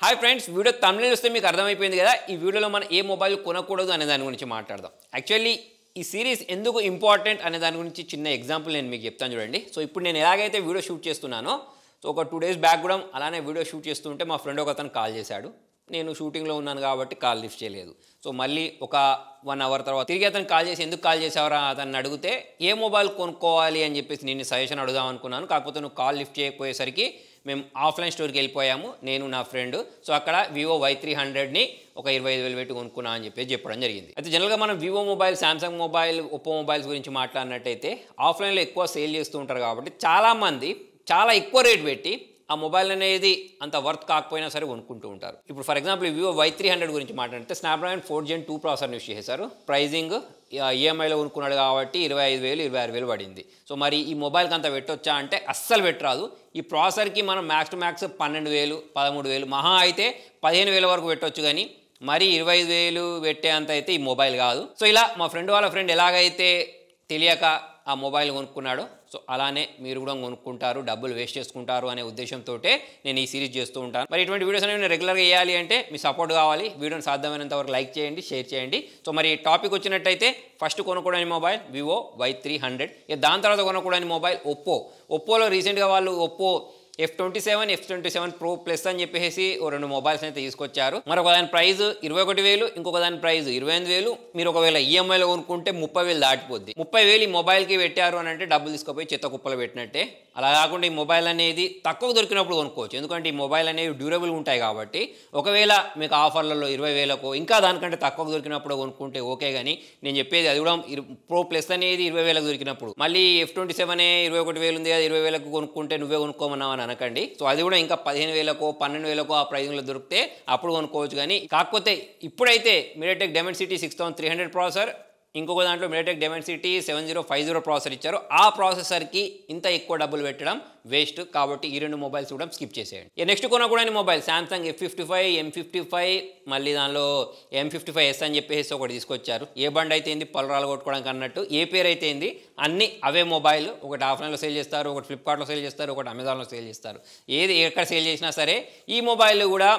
Hi friends, video తమిళ చూస్తే మీకు అర్థమైపోయింది కదా. ఈ వీడియోలో మనం ఏ మొబైల్ కొనకూడదు అనే దాని గురించి మాట్లాడదాం. యాక్చువల్లీ ఈ సిరీస్ ఎందుకు ఇంపార్టెంట్ అనే దాని గురించి చిన్న ఎగ్జాంపుల్ నేను మీకు చెప్తాను చూడండి. సో ఇప్పుడు నేను ఎలాగైతే వీడియో షూట్ చేస్తున్నానో, సో ఒక 2 days బ్యాక్ కూడా అలానే వీడియో షూట్ చేస్తుంటే మా ఫ్రెండ్ ఒక అతను కాల్ చేశాడు. నేను షూటింగ్లో ఉన్నాను కాబట్టి కాల్ లిఫ్ట్ చేయలేదు. సో మళ్ళీ ఒక 1 hour తర్వాత తిరిగి అతను కాల్ చేసి ఎందుకు కాల్ చేసావరా అతన్ని అడిగితే ఏ మొబైల్ కొనుక్కోవాలి అని చెప్పేసి నేను సజెషన్ అడుగుదాం అనుకున్నాను. కాకపోతే నువ్వు కాల్ లిఫ్ట్ చేయకపోయేసరికి మేము ఆఫ్లైన్ స్టోర్కి వెళ్ళిపోయాము, నేను నా ఫ్రెండ్. సో అక్కడ వివో Y300ని ఒక 25,000 పెట్టి కొనుక్కున్నా అని చెప్పేసి చెప్పడం జరిగింది. అయితే జనరల్గా మనం Vivo mobile, Samsung mobile, Oppo mobiles గురించి మాట్లాడినట్టయితే ఆఫ్లైన్లో ఎక్కువ సేల్ చేస్తూ ఉంటారు కాబట్టి చాలామంది చాలా ఎక్కువ రేట్ పెట్టి ఆ మొబైల్ అనేది అంత వర్త్ కాకపోయినా సరే కొనుక్కుంటూ ఉంటారు. ఇప్పుడు ఫర్ ఎగ్జాంపుల్ వివో Y300 గురించి మాట్లాడితే స్నాప్డ్రాగన్ 4 Gen 2 ప్రాసెసర్ యూస్ చేశారు. ప్రైజింగ్ ఈఎంఐలో కొనుక్కున్నాడు కాబట్టి 25,000 26,000 పడింది. సో మరి ఈ మొబైల్కి అంత పెట్టొచ్చా అంటే అస్సలు పెట్టరాదు. ఈ ప్రాసెసర్కి మనం మ్యాక్స్ టు మ్యాక్స్ 12,000 13,000 మహా అయితే 15,000 వరకు పెట్టొచ్చు, కానీ మరి 25,000 పెట్టే అంత అయితే ఈ మొబైల్ కాదు. సో ఇలా మా ఫ్రెండ్ వాళ్ళ ఫ్రెండ్ ఎలాగైతే తెలియక ఆ మొబైల్ కొనుక్కున్నాడో, సో అలానే మీరు కూడా కొనుక్కుంటారు, డబ్బులు వేస్ట్ చేసుకుంటారు అనే ఉద్దేశంతో నేను ఈ సిరీస్ చేస్తూ ఉంటాను. మరి ఇటువంటి వీడియోస్ అనేవి నేను రెగ్యులర్గా వేయాలి అంటే మీ సపోర్ట్ కావాలి. వీడియోని సాధ్యమైనంత వరకు లైక్ చేయండి, షేర్ చేయండి. సో మరి టాపిక్ వచ్చినట్టయితే ఫస్ట్ కొనుక్కోవడానికి మొబైల్ వివో Y300. దాని తర్వాత కొనుక్కోవడానికి మొబైల్ ఒప్పోలో రీసెంట్గా వాళ్ళు Oppo F27 F27 Pro Plus అని చెప్పేసి ఓ 2 మొబైల్స్ అయితే తీసుకొచ్చారు. మరొక దాని ప్రైస్ 21,000, ఇంకొక దాని ప్రైస్ 28,000. మీరు ఒకవేళ ఈఎంఐలో కొనుక్కుంటే 30,000 దాటిపోద్ది. 30,000 ఈ మొబైల్కి పెట్టారు అని అంటే డబ్బులు తీసుకుపోయి చెత్త కుప్పలు పెట్టినట్టే. అలా కాకుండా ఈ మొబైల్ అనేది తక్కువ దొరికినప్పుడు కొనుక్కోవచ్చు, ఎందుకంటే ఈ మొబైల్ అనేవి డ్యూరబుల్గా ఉంటాయి కాబట్టి. ఒకవేళ మీకు ఆఫర్లలో 20,000కో ఇంకా దానికంటే తక్కువ దొరికినప్పుడు కొనుక్కుంటే ఓకే, కానీ నేను చెప్పేది అది కూడా Pro Plus అనేది 20,000కు దొరికినప్పుడు. మళ్ళీ F27 21,000 ఉంది కదా, 20,000కు కొనుక్కుంటే నువ్వే కొనుక్కోమన్నావు అనకండి. సో అది కూడా ఇంకా 15,000కో 12,000కో ఆ ప్రైజింగ్లో దొరికితే అప్పుడు కొనుక్కోవచ్చు. కానీ కాకపోతే ఇప్పుడైతే మీడియాటెక్ డైమెన్సిటీ 6300 ప్రాసెసర్, ఇంకొక దాంట్లో మీడియాటెక్ డైమెన్సిటీ 7050 ప్రాసెసర్ ఇచ్చారు. ఆ ప్రాసెసర్కి ఇంత ఎక్కువ డబ్బులు పెట్టడం వేస్ట్, కాబట్టి ఈ 2 మొబైల్స్ కూడా స్కిప్ చేసేయండి. Next కొనకూడని mobile Samsung F55, M55, మళ్ళీ దానిలో M55S అని చెప్పేసి ఒకటి తీసుకొచ్చారు. ఏ బండి అయితే ఏంది పొలరాలు కొట్టుకోవడానికి అన్నట్టు, ఏ పేరు అయితే ఏంది అన్నీ అవే మొబైల్. ఒకటి ఆఫ్లైన్లో సేల్ చేస్తారు, ఒకటి ఫ్లిప్కార్ట్లో సేల్ చేస్తారు, ఒకటి అమెజాన్లో సేల్ చేస్తారు. ఏది ఎక్కడ సేల్ చేసినా సరే ఈ మొబైల్ కూడా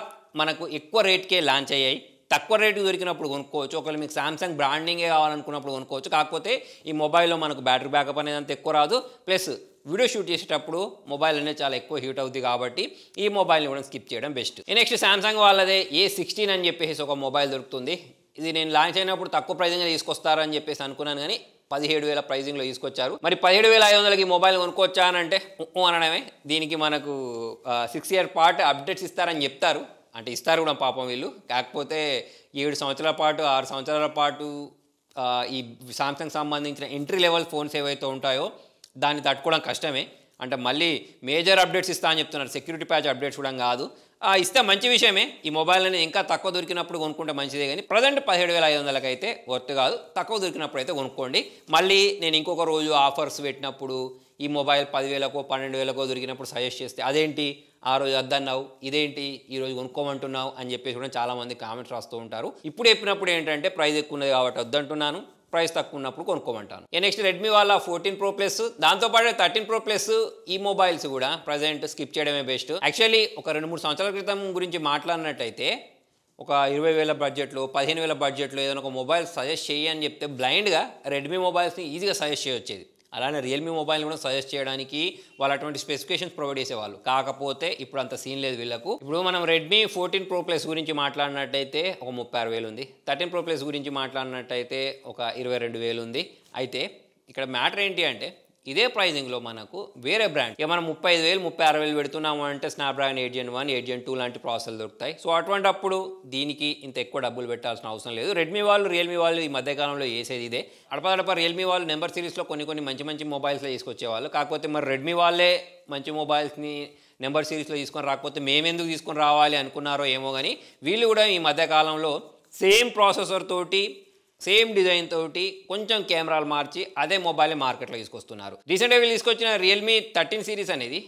మనకు ఎక్కువ రేట్కే లాంచ్ అయ్యాయి. తక్కువ రేటు దొరికినప్పుడు కొనుక్కోవచ్చు. ఒకవేళ మీకు శాంసంగ్ బ్రాండింగే కావాలనుకున్నప్పుడు కొనుక్కోవచ్చు. కాకపోతే ఈ మొబైల్లో మనకు బ్యాటరీ బ్యాకప్ అనేది అంత ఎక్కువ రాదు, ప్లస్ వీడియో షూట్ చేసేటప్పుడు మొబైల్ అనేది చాలా ఎక్కువ హీట్ అవుతుంది కాబట్టి ఈ మొబైల్ని కూడా స్కిప్ చేయడం బెస్ట్. నెక్స్ట్ శాంసంగ్ వాళ్ళదే A16 అని చెప్పేసి ఒక మొబైల్ దొరుకుతుంది. ఇది నేను లాంచ్ అయినప్పుడు తక్కువ ప్రైజింగ్లో తీసుకొస్తారని చెప్పేసి అనుకున్నాను, కానీ 17,000 ప్రైజింగ్లో తీసుకొచ్చారు. మరి 17,500కి మొబైల్ కొనుక్కోవచ్చా అని అంటే అనడమే. దీనికి మనకు 6 year పాటు అప్డేట్స్ ఇస్తారని చెప్తారు, అంటే ఇస్తారు కూడా పాపం వీళ్ళు. కాకపోతే 7 సంవత్సరాల పాటు 6 సంవత్సరాల పాటు ఈ సామ్సంగ్ సంబంధించిన ఎంట్రీ లెవెల్ ఫోన్స్ ఏవైతే ఉంటాయో దాన్ని తట్టుకోవడం కష్టమే. అంటే మళ్ళీ మేజర్ అప్డేట్స్ ఇస్తా అని చెప్తున్నారు, సెక్యూరిటీ ప్యాచ్ అప్డేట్స్ కూడా కాదు. ఇస్తే మంచి విషయమే. ఈ మొబైల్ అనేది ఇంకా తక్కువ దొరికినప్పుడు కొనుక్కుంటే మంచిదే, కానీ ప్రజెంట్ 17,500కి అయితే వర్త్ కాదు. తక్కువ దొరికినప్పుడు అయితే కొనుక్కోండి. మళ్ళీ నేను ఇంకొక రోజు ఆఫర్స్ పెట్టినప్పుడు ఈ మొబైల్ 10,000కో 12,000కో దొరికినప్పుడు సజెస్ట్ చేస్తే అదేంటి ఆ రోజు వద్దన్నావు, ఇదేంటి ఈరోజు కొనుక్కోమంటున్నావు అని చెప్పేసి కూడా చాలామంది కామెంట్స్ రాస్తూ ఉంటారు. ఇప్పుడు చెప్పినప్పుడు ఏంటంటే ప్రైస్ ఎక్కువ ఉన్నది కాబట్టి వద్దంటున్నాను, ప్రైస్ తక్కువ ఉన్నప్పుడు కొనుక్కోమంటాను. నెక్స్ట్ రెడ్మీ వాళ్ళ 14 Pro Plus, దాంతోపాటు 13 Pro Plus ఈ మొబైల్స్ కూడా ప్రజెంట్ స్కిప్ చేయడమే బెస్ట్. యాక్చువల్లీ ఒక 2-3 సంవత్సరాల క్రితం గురించి మాట్లాడినట్టయితే ఒక 20,000 బడ్జెట్లో 15,000 బడ్జెట్లో ఏదైనా ఒక మొబైల్ సజెస్ట్ చేయి అని చెప్తే బ్లైండ్గా రెడ్మీ మొబైల్స్ని ఈజీగా సజెస్ట్ చేయొచ్చేది. అలానే రియల్మీ మొబైల్ని కూడా సజెస్ట్ చేయడానికి వాళ్ళు అటువంటి స్పెసిఫికేషన్స్ ప్రొవైడ్ చేసేవాళ్ళు. కాకపోతే ఇప్పుడు అంత సీన్ లేదు వీళ్ళకు. ఇప్పుడు మనం రెడ్మీ 14 Pro Plus గురించి మాట్లాడినట్టయితే ఒక 36,000 ఉంది. 13 Pro Plus గురించి మాట్లాడినట్టయితే ఒక 22,000 ఉంది. అయితే ఇక్కడ మ్యాటర్ ఏంటి అంటే ఇదే ప్రైజింగ్లో మనకు వేరే బ్రాండ్ ఇక మనం 35,000 36,000 పెడుతున్నాము అంటే స్నాప్డ్రాగన్ 8 Gen 1 8 Gen 2 లాంటి ప్రాసెసర్లు దొరుకుతాయి. సో అటువంటి అప్పుడు దీనికి ఇంత ఎక్కువ డబ్బులు పెట్టాల్సిన అవసరం లేదు. రెడ్మీ వాళ్ళు రియల్మీ వాళ్ళు ఈ మధ్యకాలంలో చేసేది ఇదే. అడపదడప రియల్మీ వాళ్ళు నెంబర్ సిరీస్లో కొన్ని మంచి మొబైల్స్లో తీసుకొచ్చేవాళ్ళు. కాకపోతే మరి రెడ్మీ వాళ్ళే మంచి మొబైల్స్ని నెంబర్ సిరీస్లో తీసుకొని రాకపోతే మేమెందుకు తీసుకొని రావాలి అనుకున్నారో ఏమో, కానీ వీళ్ళు కూడా ఈ మధ్యకాలంలో సేమ్ ప్రాసెసర్ తోటి సేమ్ డిజైన్ తోటి కొంచెం కెమెరాలు మార్చి అదే మొబైల్ మార్కెట్లో తీసుకొస్తున్నారు. రీసెంట్గా వీళ్ళు తీసుకొచ్చిన రియల్మీ 13 సిరీస్ అనేది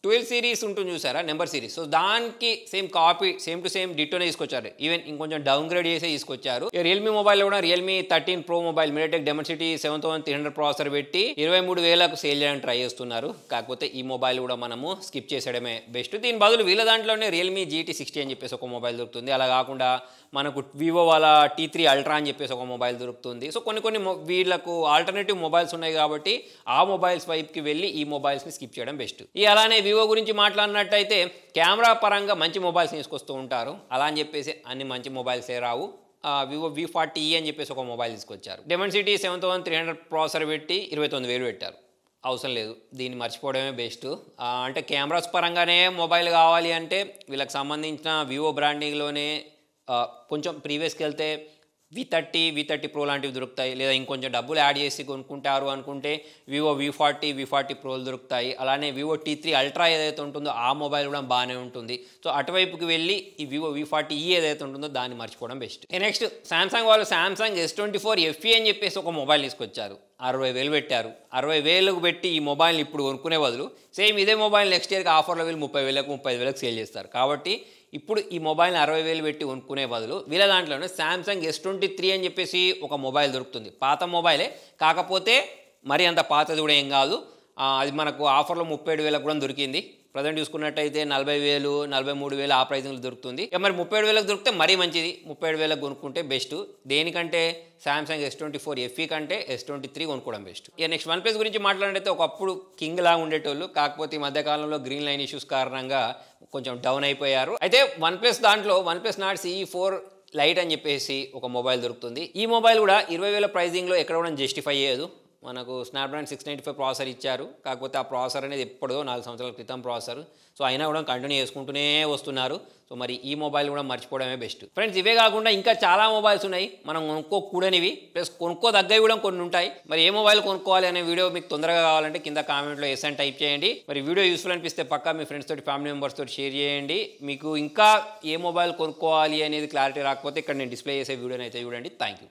12 సిరీస్ ఉంటుంది చూసారా, నెంబర్ సిరీస్. సో దానికి same copy, same to same డిటోనే తీసుకొచ్చారు. ఈవెన్ ఇంకొంచెం డౌన్ గ్రేడ్ చేసి తీసుకొచ్చారు. రియల్మీ మొబైల్ కూడా Realme 13 Pro mobile MediaTek Dimensity 7300 processor పెట్టి 23,000కు సేల్ చేయడానికి ట్రై చేస్తున్నారు. కాకపోతే ఈ మొబైల్ కూడా మనము స్కిప్ చేసేయడమే బెస్ట్. దీని బదులు వీళ్ళ దాంట్లోనే రియల్మీ GT60 అని చెప్పేసి ఒక మొబైల్ దొరుకుతుంది. అలా కాకుండా మనకు వివో వాళ్ళ T3 Ultra అని చెప్పేసి ఒక మొబైల్ దొరుకుతుంది. సో కొన్ని వీళ్ళకు ఆల్టర్నేటివ్ మొబైల్స్ ఉన్నాయి కాబట్టి ఆ మొబైల్స్ వైపుకి వెళ్ళి ఈ మొబైల్స్ని స్కిప్ చేయడం బెస్ట్. ఈ అలానే వివో గురించి మాట్లాడినట్టయితే కెమెరా పరంగా మంచి మొబైల్స్ తీసుకొస్తూ ఉంటారు. అలా అని చెప్పేసి అన్ని మంచి మొబైల్సే రావు. వివో V40e అని చెప్పేసి ఒక మొబైల్ తీసుకొచ్చారు. Dimensity 7300 ప్రాసెసర్ పెట్టి 29,000 పెట్టారు. అవసరం లేదు, దీన్ని మర్చిపోవడమే బెస్ట్. అంటే కెమెరాస్ పరంగానే మొబైల్ కావాలి అంటే వీళ్ళకి సంబంధించిన వివో బ్రాండింగ్లోనే కొంచెం ప్రీవియస్కి వెళ్తే V30 Pro లాంటివి దొరుకుతాయి. లేదా ఇంకొంచెం డబ్బులు యాడ్ చేసి కొనుక్కుంటారు అనుకుంటే వివో V40 Proలు దొరుకుతాయి. అలానే వివో T3 Ultra ఏదైతే ఉంటుందో ఆ మొబైల్ కూడా బాగానే ఉంటుంది. సో అటువైపుకి వెళ్ళి ఈ వివో V40e ఏదైతే ఉంటుందో దాన్ని మర్చిపోవడం బెస్ట్. నెక్స్ట్ సామ్సంగ్ వాళ్ళు సామ్సంగ్ S24 FE అని చెప్పేసి ఒక మొబైల్ తీసుకొచ్చారు. 60,000 పెట్టారు. 60,000కు పెట్టి ఈ మొబైల్ని ఇప్పుడు కొనుక్కునే బదులు సేమ్ ఇదే మొబైల్ నెక్స్ట్ ఇయర్కి ఆఫర్లో వీళ్ళు 30,000కు 35,000కు సేల్ చేస్తారు. కాబట్టి ఇప్పుడు ఈ మొబైల్ని 60,000 పెట్టి కొనుక్కునే బదులు వీళ్ళ దాంట్లోనే సామ్సంగ్ S23 అని చెప్పేసి ఒక మొబైల్ దొరుకుతుంది. పాత మొబైలే, కాకపోతే మరి అంత పాతది కూడా ఏం కాదు. అది మనకు ఆఫర్లో 37,000 కూడా దొరికింది. ప్రజెంట్ చూసుకున్నట్టయితే 40,000, 43,000 ఆ ప్రైజింగ్లో దొరుకుతుంది. మరి 37,000కు దొరికితే మరీ మంచిది. 37,000కు కొనుక్కుంటే బెస్ట్. దేనికంటే సామ్సంగ్ S24 FE కంటే S23 కొనుక్కోవడం బెస్ట్. ఇక నెక్స్ట్ వన్ ప్లస్ గురించి మాట్లాడితే ఒకప్పుడు కింగ్ లాగా ఉండేటోళ్ళు, కాకపోతే ఈ మధ్యకాలంలో గ్రీన్ లైన్ ఇష్యూస్ కారణంగా కొంచెం డౌన్ అయిపోయారు. అయితే వన్ ప్లస్ దాంట్లో one plus not CE4 light అని చెప్పేసి ఒక మొబైల్ దొరుకుతుంది. ఈ మొబైల్ కూడా 20,000 ప్రైజింగ్లో ఎక్కడ కూడా జస్టిఫై అయ్యేదు. మనకు స్నాప్డ్రాగన్ 695 ప్రాసెసర్ ఇచ్చారు. కాకపోతే ఆ ప్రాసెసర్ అనేది ఎప్పుడో 4 సంవత్సరాల క్రితం ప్రాసెసర్. సో అయినా కూడా కంటిన్యూ చేసుకుంటూనే వస్తున్నారు. సో మరి ఈ మొబైల్ కూడా మర్చిపోవడమే బెస్ట్. ఫ్రెండ్స్, ఇవే కాకుండా ఇంకా చాలా మొబైల్స్ ఉన్నాయి మనం కొనుక్కోకూడనివి, ప్లస్ కొనుక్కోదగ్గవి కూడా కొన్ని ఉంటాయి. మరి ఏ మొబైల్ కొనుక్కోవాలి అనే వీడియో మీకు తొందరగా కావాలంటే కింద కామెంట్లో ఎస్ అని టైప్ చేయండి. మరి వీడియో యూస్ఫుల్ అనిపిస్తే పక్కా మీ ఫ్రెండ్స్ తోటి, ఫ్యామిలీ మెంబర్స్ తోటి షేర్ చేయండి. మీకు ఇంకా ఏ మొబైల్ కొనుక్కోవాలి అనేది క్లారిటీ రాకపోతే ఇక్కడ నేను డిస్ప్లే చేసే వీడియోని అయితే చూడండి. Thank you.